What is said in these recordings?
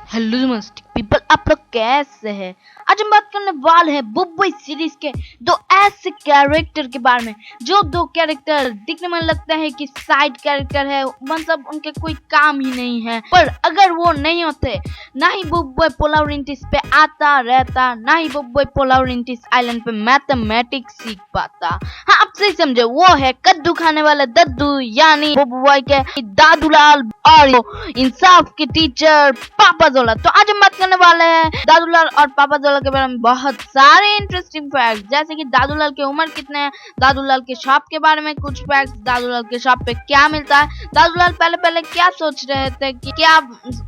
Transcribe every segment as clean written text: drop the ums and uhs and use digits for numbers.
Hello नमस्ते people, आप लोग कैसे हैं। आज हम बात करने वाले हैं बुक बॉय सीरीज के दो ऐसे कैरेक्टर के बारे में, जो दो कैरेक्टर दिखने में लगता है कि साइड कैरेक्टर है, मतलब उनके कोई काम ही नहीं है। पर अगर वो नहीं होते, ना ही बुक बॉय पोलारिटीज पे आता रहता, ना ही बुक बॉय पोलारिटीज आइलैंड पे मैथमेटिक्स सीख पाता। हाँ, आप सही समझे, वो है कद्दू खाने वाला दद्दू, यानी बुक बॉय के दादूलाल और इंसाफ के टीचर पापा जोला। तो आज हम बात करने वाले हैं दादूलाल और पापा जोला के बारे में बहुत सारे इंटरेस्टिंग फैक्ट, जैसे कि दादूलाल की उम्र कितने है, दादूलाल के शॉप के बारे में कुछ फैक्ट, दादूलाल के शॉप पे क्या मिलता है, दादूलाल पहले क्या सोच रहे थे कि क्या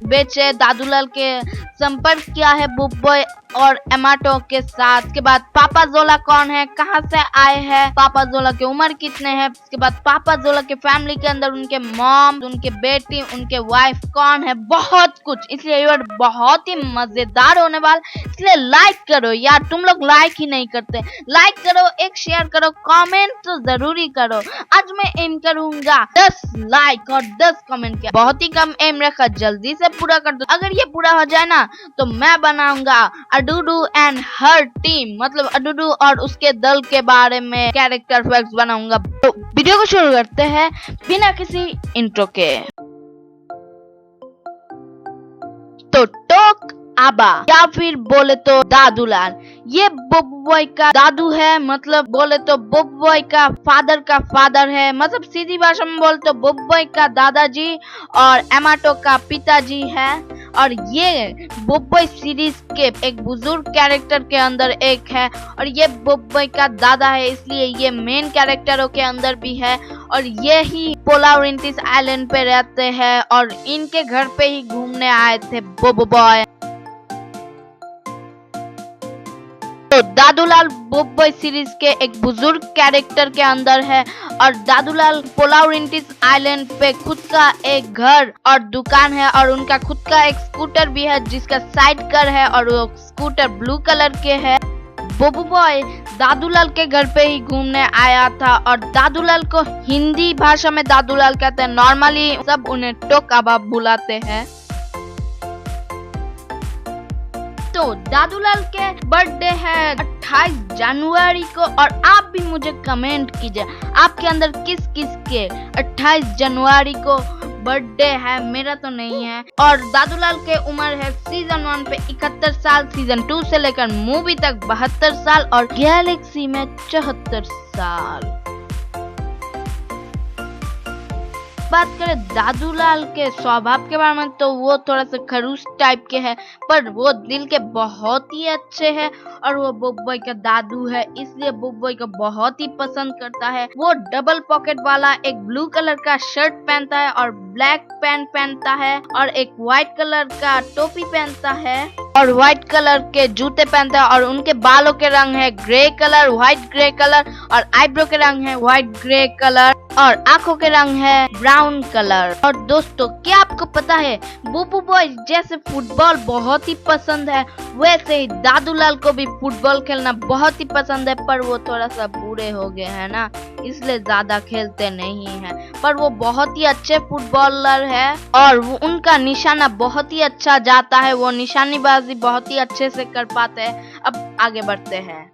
बेचे, दादूलाल के संपर्क क्या है बुक बॉय और एमाटो के साथ, के बाद पापा जोला कौन है, कहां से आए हैं, पापा जोला की उम्र कितने हैं, उसके बाद पापा जोला के फैमिली के अंदर उनके मॉम, उनके बेटी, उनके वाइफ कौन है, बहुत कुछ। इसलिए ये बहुत ही मजेदार होने वाला, इसलिए लाइक करो यार, तुम लोग लाइक ही नहीं करते। लाइक करो, एक शेयर करो, कमेंट तो जरूरी करो। आज मैं एम करूंगा 10 लाइक और 10 कमेंट के, बहुत ही कम एम रखा, जल्दी से पूरा कर दो। अगर ये पूरा हो जाए ना तो मैं बनाऊंगा अडूडू एंड हर टीम, मतलब अडूडू और उसके दल के बारे में कैरेक्टर फैक्ट्स बनाऊंगा। तो वीडियो को शुरू करते हैं बिना किसी इंट्रो के। तो टोक आबा या फिर बोले तो दादूलाल, ये बुक बॉय का दादू है, मतलब बोले तो बुक बॉय का फादर है, मतलब सीधी भाषा में बोले तो बुक बॉय का दादाजी और एमाटो का पिताजी है। और ये बुक बॉय सीरीज के एक बुजुर्ग कैरेक्टर के अंदर एक है, और ये बुक बॉय का दादा है, इसलिए ये मेन कैरेक्टरों के अंदर भी है। और ये ही पोलारिटीज आइलैंड पे रहते हैं और इनके घर पे ही घूमने आए थे बुक बॉय। तो दादूलाल बुक बॉय सीरीज के एक बुजुर्ग कैरेक्टर के अंदर है, और दादूलाल पोलारिटीज आइलैंड पे खुद का एक घर और दुकान है, और उनका खुद का एक स्कूटर भी है जिसका साइड कर है, और वो स्कूटर ब्लू कलर के है। बुक बॉय दादूलाल के घर पे ही घूमने आया था, और दादूलाल को हिंदी भाषा में दादूलाल कहते हैं, नॉर्मली सब उन्हें टोकाबा बुलाते हैं। तो दादूलाल के बर्थडे है 28 जनवरी को, और आप भी मुझे कमेंट कीजिए आपके अंदर किस किस के 28 जनवरी को बर्थडे है, मेरा तो नहीं है। और दादूलाल के उम्र है सीजन 1 पे 71 साल, सीजन 2 से लेकर मूवी तक 72 साल, और गैलेक्सी में 74 साल। बात करें दादूलाल के स्वभाव के बारे में, तो वो थोड़ा सा खड़ूस टाइप के है, पर वो दिल के बहुत ही अच्छे हैं, और वो बुक बॉय का दादू है, इसलिए बुक बॉय को बहुत ही पसंद करता है। वो डबल पॉकेट वाला एक ब्लू कलर का शर्ट पहनता है, और ब्लैक पैंट पहनता है, और एक व्हाइट कलर का टोपी पहनता है, और व्हाइट कलर के जूते पहनता है, और उनके बालों के रंग है grey colour, white grey colour, और आईब्रो के रंग है व्हाइट ग्रे कलर, और आंखों के रंग है ब्राउन कलर। और दोस्तों, क्या आपको पता है बुबू बॉय जैसे फुटबॉल बहुत ही पसंद है, वैसे ही दादूलाल को भी फुटबॉल खेलना बहुत ही पसंद है, पर वो थोड़ा सा बूढ़े हो गए हैं ना, इसलिए ज्यादा खेलते नहीं हैं। पर वो बहुत ही अच्छे फुटबॉलर है, और उनका निशाना बहुत ही अच्छा जाता है, वो निशानेबाजी बहुत ही अच्छे से कर पाते हैं। अब आगे बढ़ते हैं।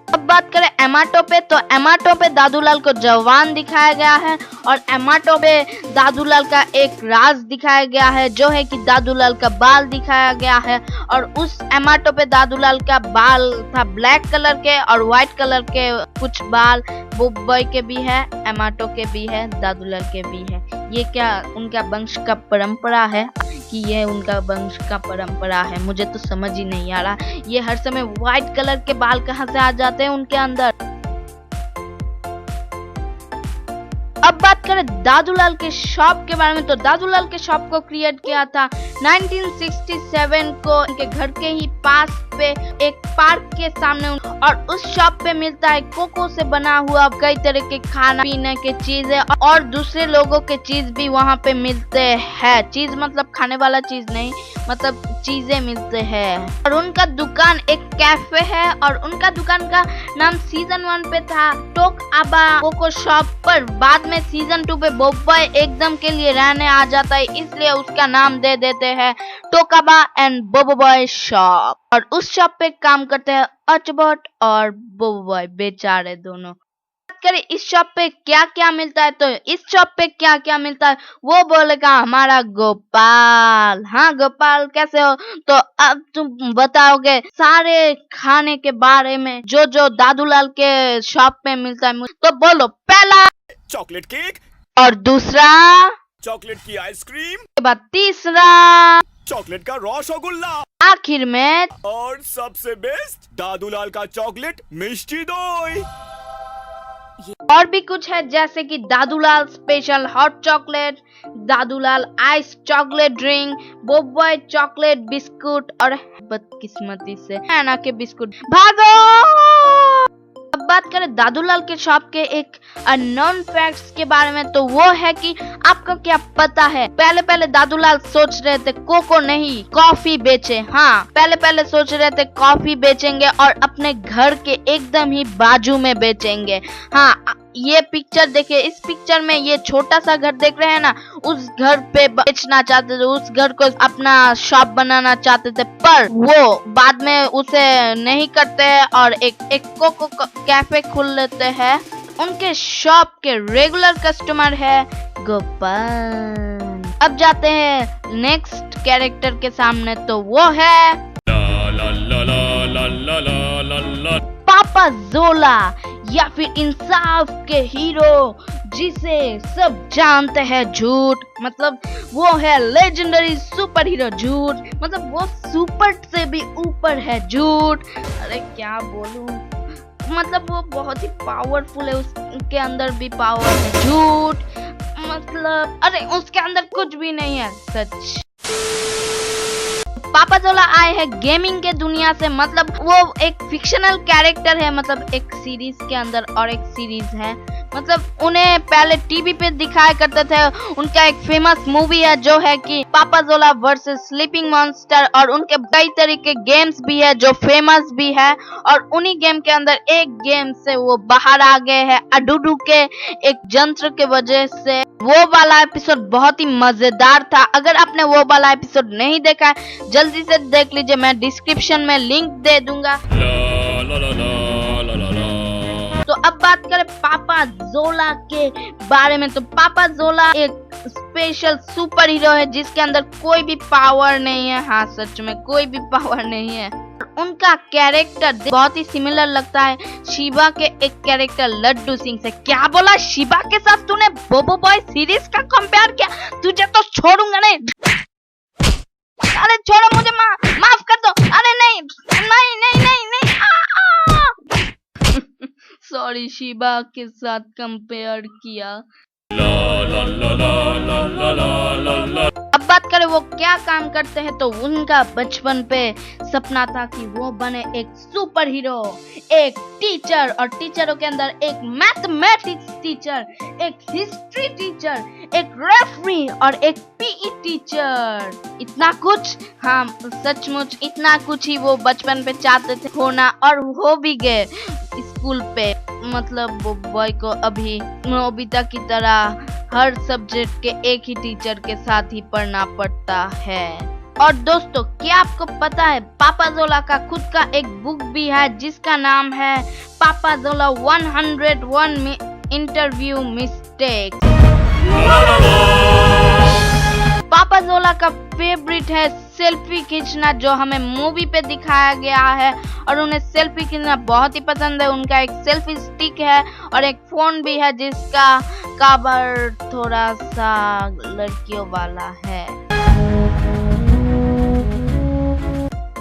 अब बात करें एमाटो पे, तो एमाटो पे दादूलाल को जवान दिखाया गया है, और एमाटो पे दादूलाल का एक राज दिखाया गया है, जो है कि दादूलाल का बाल दिखाया गया है, और उस एमाटो पे दादूलाल का बाल था ब्लैक कलर के, और व्हाइट कलर के कुछ बाल बुक बॉय के भी है, एमाटो के भी है, दादूलाल के भी है। ये क्या उनका वंश का परंपरा है कि ये उनका वंश का परंपरा है, मुझे तो समझ ही नहीं आ रहा, ये हर समय व्हाइट कलर के बाल कहाँ से आ जाते हैं उनके अंदर। अब बात करें दादूलाल के शॉप के बारे में, तो दादूलाल के शॉप को क्रिएट किया था 1967 को उनके घर के ही पास पे एक पार्क के सामने, और उस शॉप पे मिलता है कोको से बना हुआ कई तरह के खाना पीने के चीजें, और दूसरे लोगों के चीज भी वहाँ पे मिलते हैं। चीज मतलब खाने वाला चीज नहीं, मतलब चीजें मिलते हैं। और उनका दुकान एक कैफे है, और उनका दुकान का नाम सीजन 1 पे था टोक आबा कोको शॉप, पर बाद में सीजन 2 पे बोबॉय एकदम के लिए रहने आ जाता है, इसलिए उसका नाम दे देते हैं टोकाबा एंड बोबोबॉय शॉप। और उस शॉप पे काम करते हैं अचबॉट और बोबोबॉय, बेचारे दोनों। करें इस शॉप पे क्या क्या मिलता है, तो इस शॉप पे क्या क्या मिलता है वो बोलेगा हमारा गोपाल। हाँ गोपाल कैसे हो, तो अब तुम बताओगे सारे खाने के बारे में जो जो दादूलाल के शॉप पे मिलता है। तो बोलो, पहला चॉकलेट केक, और दूसरा चॉकलेट की आइसक्रीम, के बाद तीसरा चॉकलेट का रसगुल्ला, आखिर में और सबसे बेस्ट दादूलाल का चॉकलेट मिष्टी दोई। और भी कुछ है, जैसे कि Dadulal special hot chocolate, Dadulal ice chocolate drink, बोबॉय चॉकलेट बिस्कुट और बदकिस्मती से हैना के बिस्कुट। भागो! अब बात करें दादूलाल के शॉप के एक अननोन फैक्ट्स के बारे में, तो वो है कि आपको क्या पता है, पहले पहले दादूलाल सोच रहे थे कोको नहीं कॉफी बेचे। हाँ पहले पहले सोच रहे थे कॉफी बेचेंगे और अपने घर के एकदम ही बाजू में बेचेंगे। हाँ ये पिक्चर देखिए, इस पिक्चर में ये छोटा सा घर देख रहे हैं ना, उस घर पे बेचना चाहते थे, उस घर को अपना शॉप बनाना चाहते थे, पर वो बाद में उसे नहीं करते हैं और एक कोको कैफे खोल लेते हैं। उनके शॉप के रेगुलर कस्टमर है गोपाल। अब जाते हैं नेक्स्ट कैरेक्टर के सामने, तो वो है पापा जोला, या फिर इंसाफ के हीरो जिसे सब जानते हैं झूठ। मतलब वो है लेजेंडरी सुपर हीरो झूठ, मतलब वो सुपर से भी ऊपर है झूठ। अरे क्या बोलूं, मतलब वो बहुत ही पावरफुल है, उसके अंदर भी पावर है झूठ। मतलब अरे उसके अंदर कुछ भी नहीं है सच। पापा जोला आए हैं गेमिंग के दुनिया से, मतलब वो एक फिक्शनल कैरेक्टर है, मतलब एक सीरीज के अंदर और एक सीरीज है। मतलब उन्हें पहले टीवी पे दिखाया करते थे। उनका एक फेमस मूवी है जो है कि पापा जोला वर्सेस स्लीपिंग मॉन्स्टर, और उनके कई तरह के गेम्स भी है जो फेमस भी है। और उन्हीं गेम के अंदर एक गेम से वो बाहर आ गए हैं अडुडू के एक यंत्र के वजह से। वो वाला एपिसोड बहुत ही मजेदार था। अगर आपने वो वाला एपिसोड नहीं देखा है जल्दी से देख लीजिए, मैं डिस्क्रिप्शन में लिंक दे दूंगा। तो अब बात करें पापा जोला के बारे में, तो पापा जोला एक स्पेशल सुपर हीरो है जिसके अंदर कोई भी पावर नहीं है। हाँ सच में कोई भी पावर नहीं है। उनका कैरेक्टर बहुत ही सिमिलर लगता है शिबा के एक कैरेक्टर लड्डू सिंह से। क्या बोला, शिबा के साथ तूने बोबो बॉय सीरीज का कंपेयर किया? तुझे तो छोड़ूंगा नहीं। अरे छोड़ो मुझे, माफ कर दो। अरे नहीं नहीं नहीं नहीं, नहीं। सॉरी शिबा के साथ कंपेयर किया। अब बात करें वो क्या काम करते हैं, तो उनका बचपन पे सपना था कि वो बने एक सुपर हीरो, एक टीचर, और टीचरों के अंदर एक मैथमेटिक्स टीचर, एक हिस्ट्री टीचर, एक रेफरी और एक पीई टीचर। इतना कुछ, हाँ सचमुच इतना कुछ ही वो बचपन पे चाहते थे होना, और हो भी गए स्कूल पे। मतलब वो बॉय को अभी नोबिता की तरह हर सब्जेक्ट के एक ही टीचर के साथ ही पढ़ना पड़ता है। और दोस्तों क्या आपको पता है पापा जोला का खुद का एक बुक भी है जिसका नाम है पापा जोला 101 इंटरव्यू मिस्टेक्स। पापा जोला का फेवरेट है सेल्फी खींचना, जो हमें मूवी पे दिखाया गया है, और उन्हें सेल्फी खींचना बहुत ही पसंद है। उनका एक सेल्फी स्टिक है और एक फोन भी है जिसका कवर थोड़ा सा लड़कियों वाला है।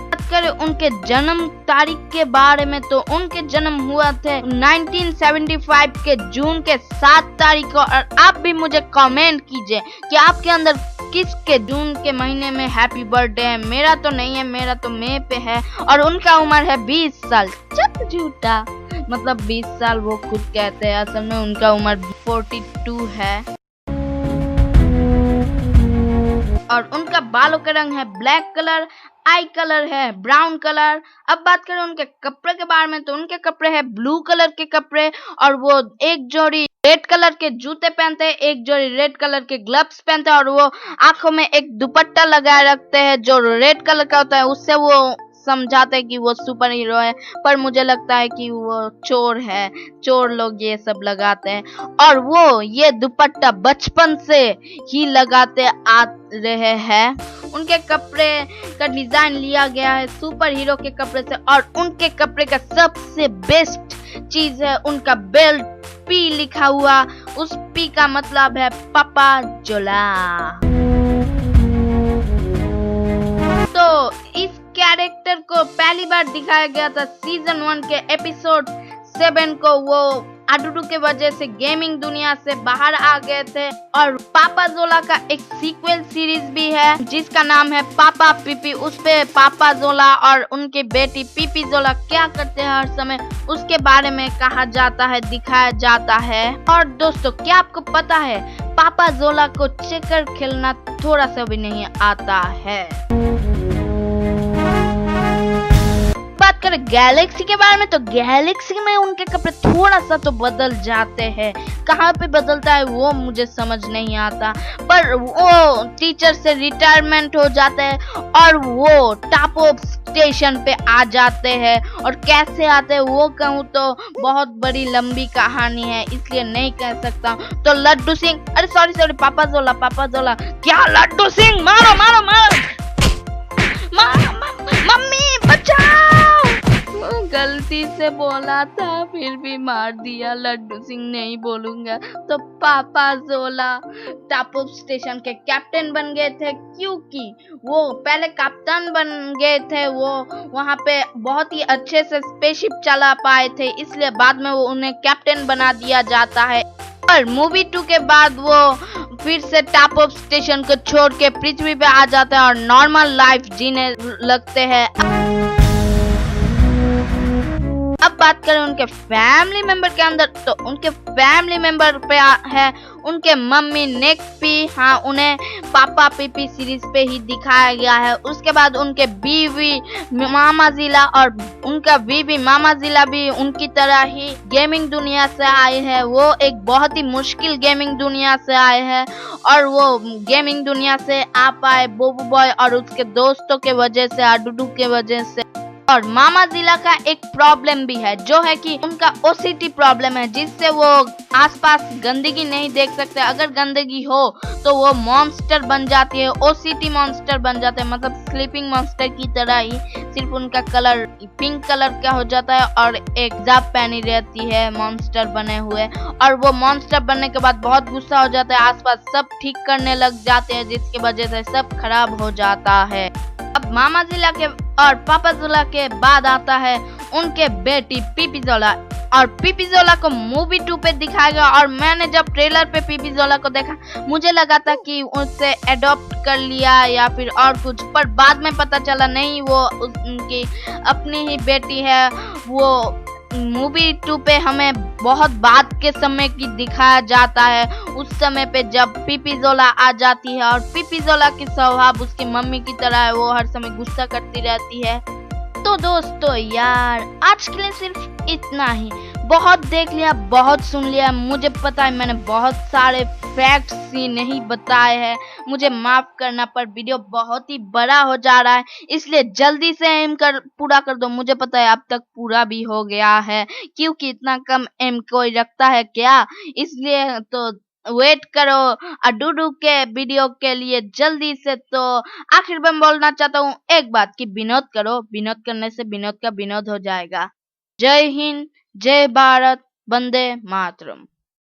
बात करें उनके जन्म तारीख के बारे में, तो उनके जन्म हुआ थे 1975 के जून के 7 तारीख को। और आप भी मुझे कमेंट कीजिए कि आपके अंदर किसके जून के महीने में हैप्पी बर्थडे है। मेरा तो नहीं है, मेरा तो मई पे है। और उनका उम्र है 20 साल। चल झूठा, मतलब 20 साल वो खुद कहते हैं, असल में उनका उम्र 42 है। और उनका बालों का रंग है ब्लैक कलर, आई कलर है ब्राउन कलर। अब बात करें उनके कपड़े के बारे में तो उनके कपड़े है ब्लू कलर के कपड़े और वो एक जोड़ी रेड कलर के जूते पहनते हैं, एक जोड़ी रेड कलर के ग्लव्स पहनते हैं और वो आंखों में एक दुपट्टा लगाए रखते हैं जो रेड कलर का होता है। उससे वो समझाते हैं कि वो सुपर हीरो है, पर मुझे लगता है कि वो चोर है। चोर लोग ये सब लगाते हैं और वो ये दुपट्टा बचपन से ही लगाते आ रहे हैं। उनके कपड़े का डिजाइन लिया गया है सुपर हीरो के कपड़े से और उनके कपड़े का सबसे बेस्ट चीज है उनका बेल्ट पी लिखा हुआ। उस पी का मतलब है पापा जोला। तो इस कैरेक्टर को पहली बार दिखाया गया था सीजन 1 के एपिसोड 7 को। वो अडुडू के वजह से गेमिंग दुनिया से बाहर आ गए थे और पापा जोला का एक सीक्वल सीरीज भी है जिसका नाम है पापा पीपी। उस पे पापा जोला और उनकी बेटी पीपी जोला क्या करते हैं हर समय उसके बारे में कहा जाता है, दिखाया जाता है। और दोस्तों क्या आपको पता है पापा जोला को चेकर खेलना थोड़ा सा भी नहीं आता है। बात करें गैलेक्सी के बारे में तो गैलेक्सी में उनके कपड़े थोड़ा सा तो बदल जाते हैं। कहाँ पे बदलता है वो मुझे समझ नहीं आता, पर वो टीचर से रिटायरमेंट हो जाते हैं और वो टॉप ऑफ स्टेशन पे आ जाते हैं। और कैसे आते हैं वो कहूँ तो बहुत बड़ी लंबी कहानी है इसलिए नहीं कह सकता। तो लड्डू सिंह, अरे सॉरी पापा जोला क्या लड्डू सिंह, मारो मारो मारो मम्मी बचाओ। गलती से बोला था फिर भी मार दिया, लड्डू सिंह नहीं बोलूंगा। तो पापा जोला टॉप ऑफ स्टेशन के कैप्टन बन गए थे क्योंकि वो पहले कप्तान बन गए थे। वो वहां पे बहुत ही अच्छे से स्पेसशिप चला पाए थे इसलिए बाद में वो उन्हें कैप्टन बना दिया जाता है। और मूवी 2 के बाद वो फिर से टॉप ऑफ स्टेशन को छोड़ के पृथ्वी पे आ जाते हैं और नॉर्मल लाइफ जीने लगते हैं। अब बात करें उनके फैमिली मेंबर के अंदर तो उनके फैमिली मेंबर पे है उनके मम्मी नेक्पी। हाँ, उन्हें पापा पीपी सीरीज पे ही दिखाया गया है। उसके बाद उनके बीवी मामा जिला और उनका बीवी मामा जिला भी उनकी तरह ही गेमिंग दुनिया से आए हैं। वो एक बहुत ही मुश्किल गेमिंग दुनिया से आए हैं और वो गेमिंग दुनिया से आ पाए बोबू बॉय और उसके दोस्तों के वजह से, अडुडू के वजह से। और मामा जिला का एक प्रॉब्लम भी है जो है कि उनका ओसीटी प्रॉब्लम है जिससे वो आसपास गंदगी नहीं देख सकते। अगर गंदगी हो तो वो मॉन्स्टर बन जाती है, ओसीटी मॉन्स्टर बन जाते हैं, मतलब स्लीपिंग मॉन्स्टर की तरह ही, सिर्फ उनका कलर पिंक कलर का हो जाता है और एक जाप पहनी रहती है मॉन्स्टर बने हुए। और वो मॉन्स्टर बनने के बाद बहुत गुस्सा हो जाता है, आसपास सब ठीक करने लग जाते हैं जिसकी वजह से सब खराब हो जाता है। अब मामा जिला के और पापा जोला के बाद आता है उनके बेटी पीपी जोला। और पीपी जोला को मूवी 2 पे दिखाया गया और मैंने जब ट्रेलर पे पीपी जोला को देखा मुझे लगा था कि उससे एडॉप्ट कर लिया या फिर और कुछ, पर बाद में पता चला नहीं, वो उनकी अपनी ही बेटी है। वो मूवी 2 पे हमें बहुत बाद के समय की दिखाया जाता है, उस समय पे जब पीपी जोला आ जाती है और पीपी जोला की स्वभाव उसकी मम्मी की तरह है, वो हर समय गुस्सा करती रहती है। तो दोस्तों यार आज के लिए सिर्फ इतना ही। बहुत देख लिया, बहुत सुन लिया, मुझे पता है मैंने बहुत सारे फैक्ट्स ही नहीं बताए हैं, मुझे माफ करना, पर वीडियो बहुत ही बड़ा हो जा रहा है इसलिए जल्दी से एम कर पूरा कर दो। मुझे पता है अब तक पूरा भी हो गया है क्योंकि इतना कम एम कोई रखता है क्या, इसलिए तो वेट करो अडुडू के वीडियो के लिए जल्दी से। तो आखिर में बोलना चाहता हूँ एक बात कि विनोद करो, विनोद करने से विनोद का विनोद हो जाएगा। जय हिंद, जय भारत, वंदे मातरम।